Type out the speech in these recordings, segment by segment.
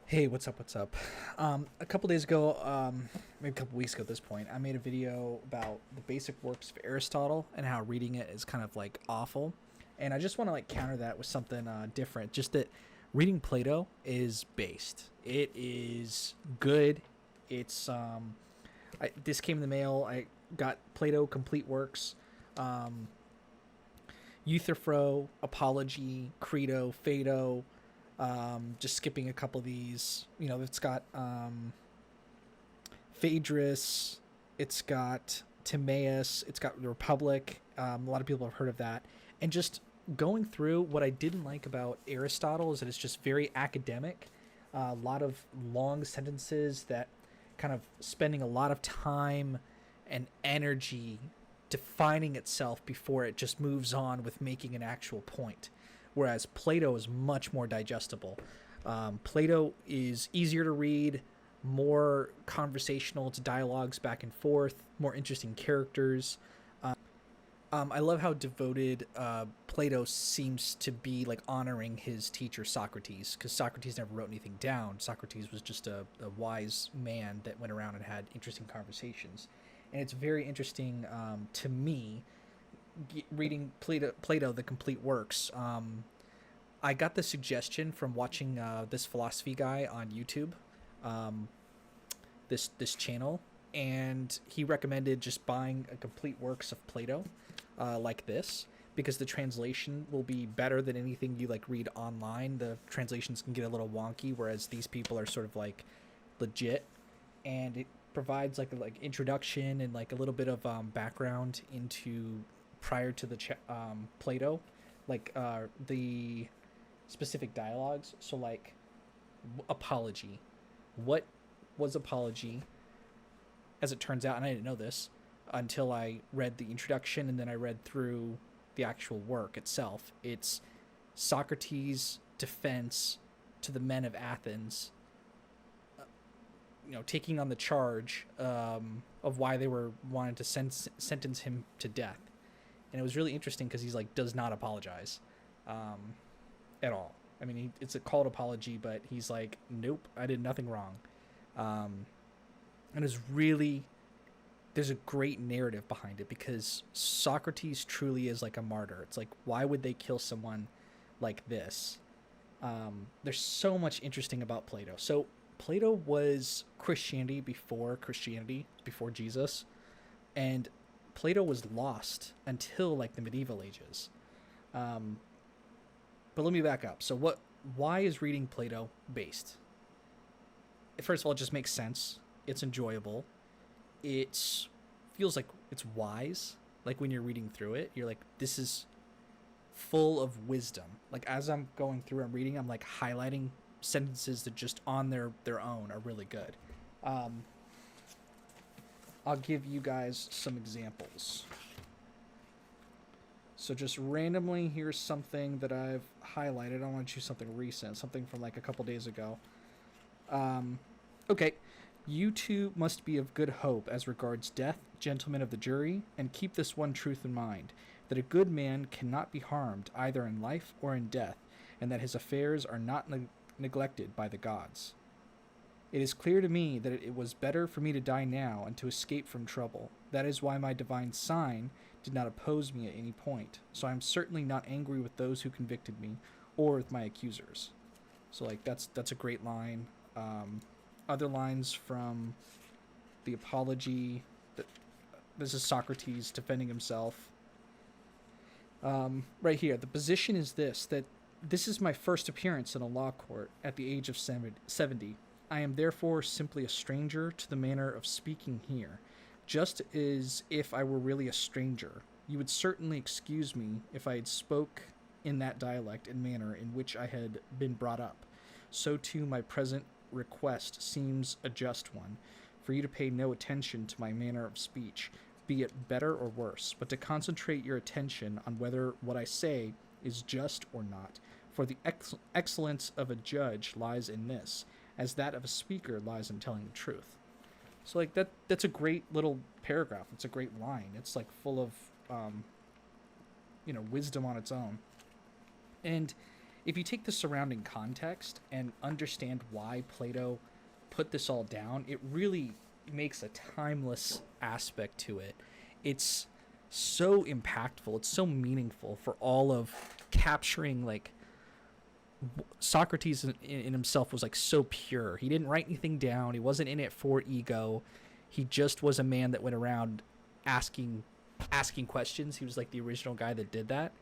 Hey, what's up? What's up? A couple days ago, maybe a couple weeks ago at this point, I made a video about the basic works of Aristotle and how reading it is kind of like awful. And I just want to like counter that with something different. Just that reading Plato is based. It is good. It's this came in the mail. I got Plato complete works, um, Euthyphro, Apology, Credo, Phaedo, just skipping a couple of these. It's got Phaedrus, it's got Timaeus, it's got the Republic. A lot of people have heard of that. And just going through, what I didn't like about Aristotle is that it's just very academic. A lot of long sentences that kind of spending a lot of time and energy defining itself before it just moves on with making an actual point, whereas Plato is much more digestible. Plato is easier to read, more conversational. It's dialogues back and forth, more interesting characters. I love how devoted Plato seems to be, like honoring his teacher Socrates, because Socrates never wrote anything down. Socrates was just a wise man that went around and had interesting conversations, and it's very interesting to me reading Plato, the complete works. I got the suggestion from watching this philosophy guy on YouTube, um, this channel, and he recommended just buying a complete works of Plato, like this, because the translation will be better than anything you like read online. The translations can get a little wonky, whereas these people are sort of like legit, and it provides like a introduction and like a little bit of background into prior to the Plato, like the specific dialogues. So like apology, what was apology? As it turns out, and I didn't know this until I read the introduction and then I read through the actual work itself. It's Socrates' defense to the men of Athens, taking on the charge of why they were wanting to sentence him to death. And it was really interesting because he's like does not apologize at all. I mean, it's a called apology, but he's like, nope, I did nothing wrong. And it's really, there's a great narrative behind it because Socrates truly is like a martyr. It's like, why would they kill someone like this? There's so much interesting about Plato. So Plato was Christianity before Jesus, and Plato was lost until like the medieval ages. Um, but let me back up. So what? Why is reading Plato based? First of all, it just makes sense. It's enjoyable. It feels like it's wise. Like when you're reading through it, you're like, this is full of wisdom. Like as I'm going through and reading, I'm like highlighting sentences that just on their own are really good. Um, I'll give you guys some examples. So just randomly, here's something that I've highlighted. I want to choose something recent, something from like a couple days ago. Okay. You too must be of good hope as regards death, gentlemen of the jury, and keep this one truth in mind, that a good man cannot be harmed either in life or in death, and that his affairs are not neglected by the gods. It is clear to me that it was better for me to die now and to escape from trouble. That is why my divine sign did not oppose me at any point, so I am certainly not angry with those who convicted me, or with my accusers. So like that's a great line. Other lines from the Apology. This is Socrates defending himself. Right here, the position is this, that this is my first appearance in a law court at the age of 70. I am therefore simply a stranger to the manner of speaking here, just as if I were really a stranger. You would certainly excuse me if I had spoke in that dialect and manner in which I had been brought up. So too my present request seems a just one, for you to pay no attention to my manner of speech, be it better or worse, but to concentrate your attention on whether what I say is just or not, for the excellence of a judge lies in this, as that of a speaker lies in telling the truth. So like that's a great little paragraph. It's a great line. It's like full of wisdom on its own. And if you take the surrounding context and understand why Plato put this all down, it really makes a timeless aspect to it. It's so impactful, it's so meaningful for all of capturing like Socrates in himself was like so pure. He didn't write anything down. He wasn't in it for ego. He just was a man that went around asking questions. He was like the original guy that did that,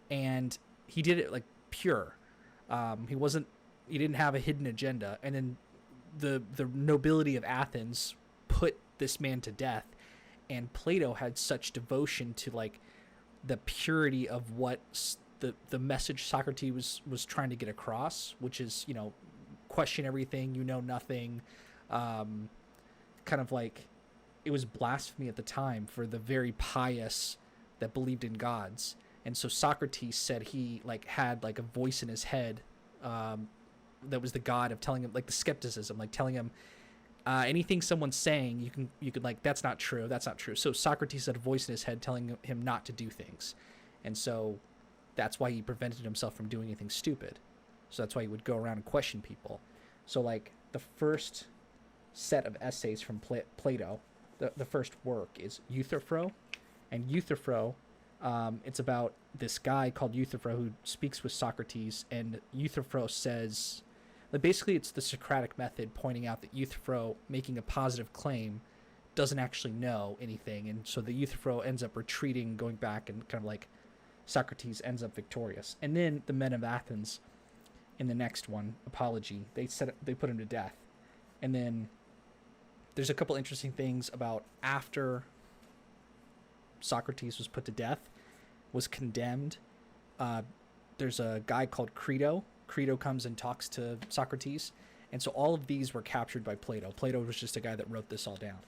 and he did it like pure. He wasn't. He didn't have a hidden agenda. And then the nobility of Athens put this man to death, and Plato had such devotion to like the purity of what the message Socrates was trying to get across, which is, you know, question everything, you know nothing. Kind of like it was blasphemy at the time for the very pious that believed in gods. And so Socrates said he like had like a voice in his head that was the god of telling him, like the skepticism, like telling him anything someone's saying, you could like, that's not true, that's not true. So Socrates had a voice in his head telling him not to do things. And so that's why he prevented himself from doing anything stupid. So that's why he would go around and question people. So like the first set of essays from Plato, the first work is Euthyphro. And Euthyphro, it's about this guy called Euthyphro who speaks with Socrates, and Euthyphro says that basically it's the Socratic method, pointing out that Euthyphro making a positive claim doesn't actually know anything. And so the Euthyphro ends up retreating, going back, and kind of like Socrates ends up victorious. And then the men of Athens, in the next one, Apology, they put him to death. And then there's a couple interesting things about after Socrates was put to death, was condemned. There's a guy called Crito. Crito comes and talks to Socrates. And so all of these were captured by Plato. Plato was just a guy that wrote this all down.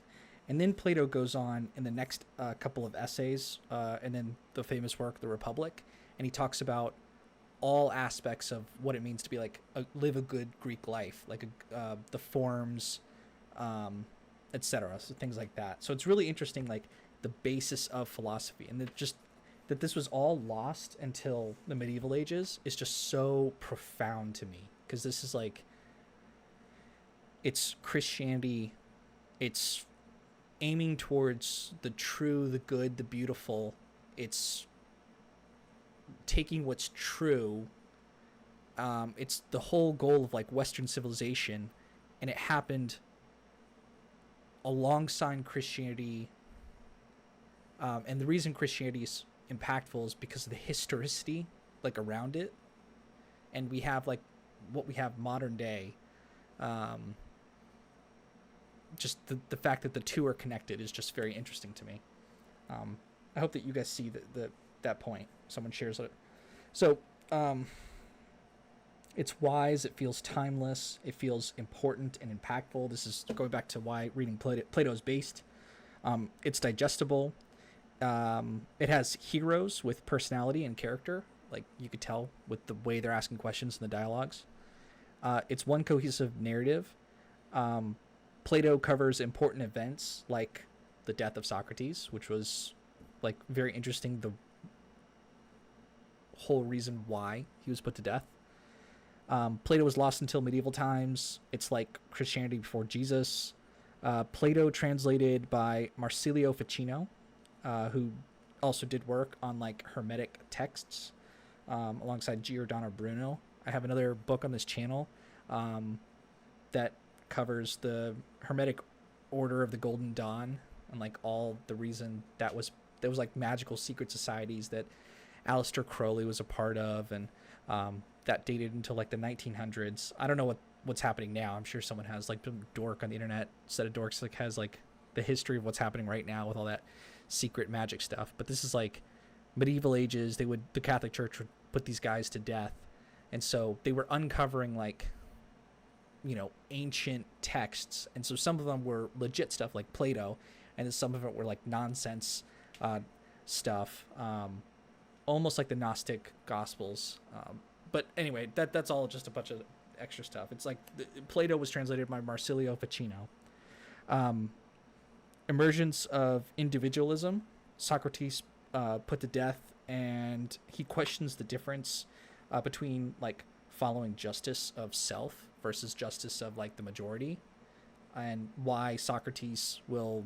And then Plato goes on in the next couple of essays, and then the famous work, The Republic, and he talks about all aspects of what it means to be like live a good Greek life, like the forms, etc. So things like that. So it's really interesting, like the basis of philosophy, and that this was all lost until the medieval ages is just so profound to me, because this is like, it's Christianity, it's aiming towards the true, the good, the beautiful. It's taking what's true. It's the whole goal of like Western civilization, and it happened alongside Christianity. And the reason Christianity is impactful is because of the historicity like around it, and we have like what we have modern day. Just the fact that the two are connected is just very interesting to me. I hope that you guys see that point. Someone shares it. So it's wise. It feels timeless. It feels important and impactful. This is going back to why reading Plato is based. It's digestible. It has heroes with personality and character. Like you could tell with the way they're asking questions in the dialogues. It's one cohesive narrative. Plato covers important events like the death of Socrates, which was like very interesting. The whole reason why he was put to death. Plato was lost until medieval times. It's like Christianity before Jesus. Plato translated by Marsilio Ficino, who also did work on like Hermetic texts, alongside Giordano Bruno. I have another book on this channel that covers the Hermetic Order of the Golden Dawn, and like all the reason that was like magical secret societies that Aleister Crowley was a part of, and that dated until like the 1900s. I don't know what's happening now. I'm sure someone has like some dork on the internet, set of dorks, like has like the history of what's happening right now with all that secret magic stuff. But this is like medieval ages. The Catholic Church would put these guys to death, and so they were uncovering like, you know, ancient texts. And so some of them were legit stuff like Plato, and then some of it were like nonsense stuff, almost like the Gnostic Gospels. But anyway, that's all just a bunch of extra stuff. It's like Plato was translated by Marsilio Ficino. Emergence of individualism. Socrates put to death, and he questions the difference between like following justice of self versus justice of like the majority, and why Socrates will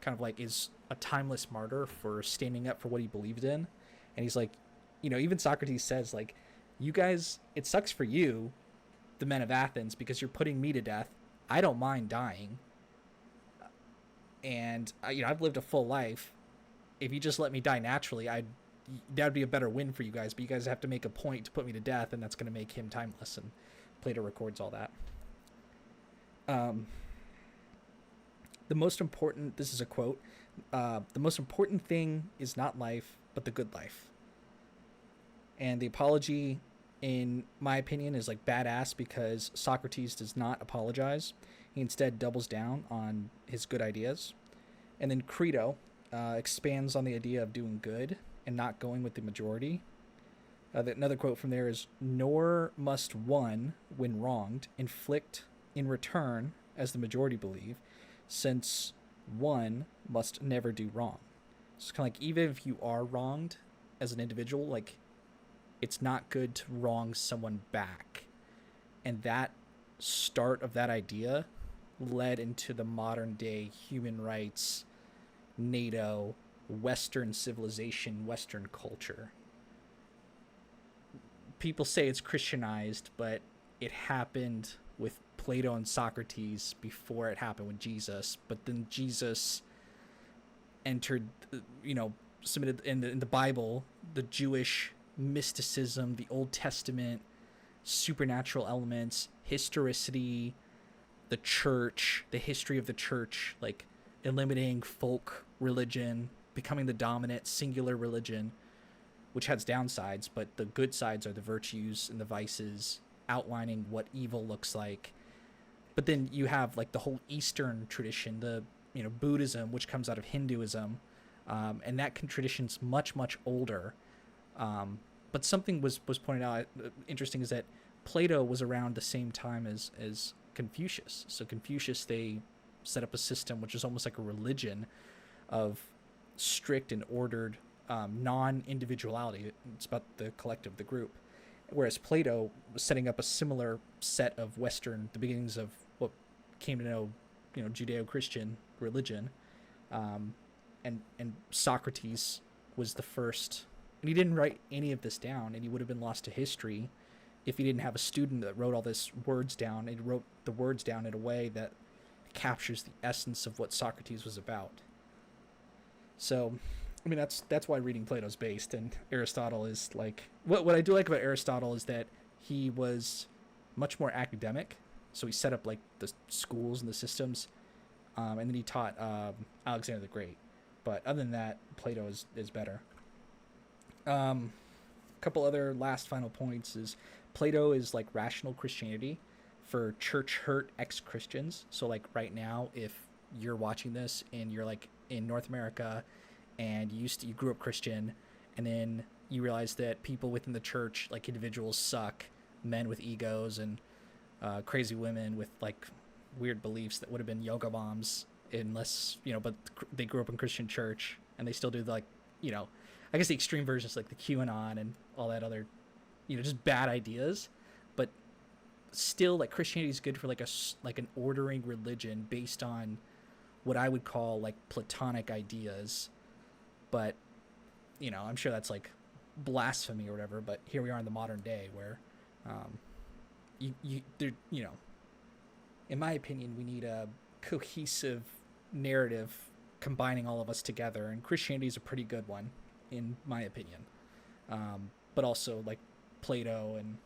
kind of like is a timeless martyr for standing up for what he believed in. And he's like, even Socrates says like, you guys, it sucks for you, the men of Athens, because you're putting me to death. I don't mind dying, and I've lived a full life. If you just let me die naturally, that'd be a better win for you guys. But you guys have to make a point to put me to death, and that's going to make him timeless. And Plato records all that. The most important. This is a quote. The most important thing is not life, but the good life. And the apology, in my opinion, is like badass because Socrates does not apologize. He instead doubles down on his good ideas. And then Crito expands on the idea of doing good and not going with the majority. Another quote from there is, nor must one, when wronged, inflict in return, as the majority believe, since one must never do wrong. So it's kind of like, even if you are wronged as an individual, like, it's not good to wrong someone back. And that start of that idea led into the modern day human rights, NATO, Western civilization, Western culture. People say it's Christianized, but it happened with Plato and Socrates before it happened with Jesus. But then Jesus entered, submitted in the Bible, the Jewish mysticism, the Old Testament, supernatural elements, historicity, the church, the history of the church, like eliminating folk religion, becoming the dominant singular religion, which has downsides, but the good sides are the virtues and the vices, outlining what evil looks like. But then you have like the whole Eastern tradition, the Buddhism, which comes out of Hinduism, and that tradition's much older. But something was pointed out interesting is that Plato was around the same time as Confucius. So Confucius, they set up a system which is almost like a religion of strict and ordered non-individuality. It's about the collective, the group. Whereas Plato was setting up a similar set of Western, the beginnings of what came to know, Judeo-Christian religion. And Socrates was the first, and he didn't write any of this down, and he would have been lost to history if he didn't have a student that wrote all this words down. And he wrote the words down in a way that captures the essence of what Socrates was about. So, I mean, that's why reading Plato's based, and Aristotle is like, what I do like about Aristotle is that he was much more academic. So he set up like the schools and the systems, and then he taught Alexander the Great. But other than that, Plato is better. A couple other last final points is Plato is like rational Christianity for church hurt ex-Christians. So like right now, if you're watching this and you're like in North America and you grew up Christian, and then you realize that people within the church, like individuals, suck, men with egos and crazy women with like weird beliefs that would have been yoga moms unless but they grew up in Christian church, and they still do like I guess the extreme versions like the QAnon and all that other just bad ideas. But still, like, Christianity is good for like an ordering religion based on what I would call like Platonic ideas. But I'm sure that's like blasphemy or whatever, but here we are in the modern day where in my opinion, we need a cohesive narrative combining all of us together, and Christianity is a pretty good one in my opinion. But also like Plato and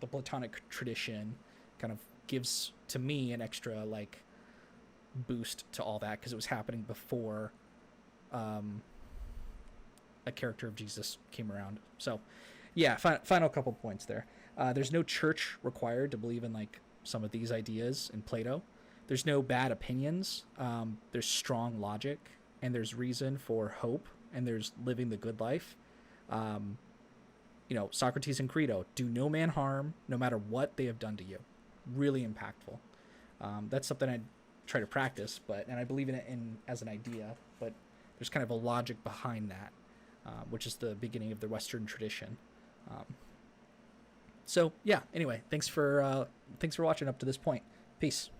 the Platonic tradition kind of gives to me an extra like boost to all that, because it was happening before a character of Jesus came around. So yeah, final couple points there. There's no church required to believe in like some of these ideas in Plato. There's no bad opinions. There's strong logic, and there's reason for hope, and there's living the good life. Socrates and Crito, do no man harm, no matter what they have done to you. Really impactful. That's something I try to practice, and I believe in it as an idea, but there's kind of a logic behind that, which is the beginning of the Western tradition. So yeah. Anyway, thanks for watching up to this point. Peace.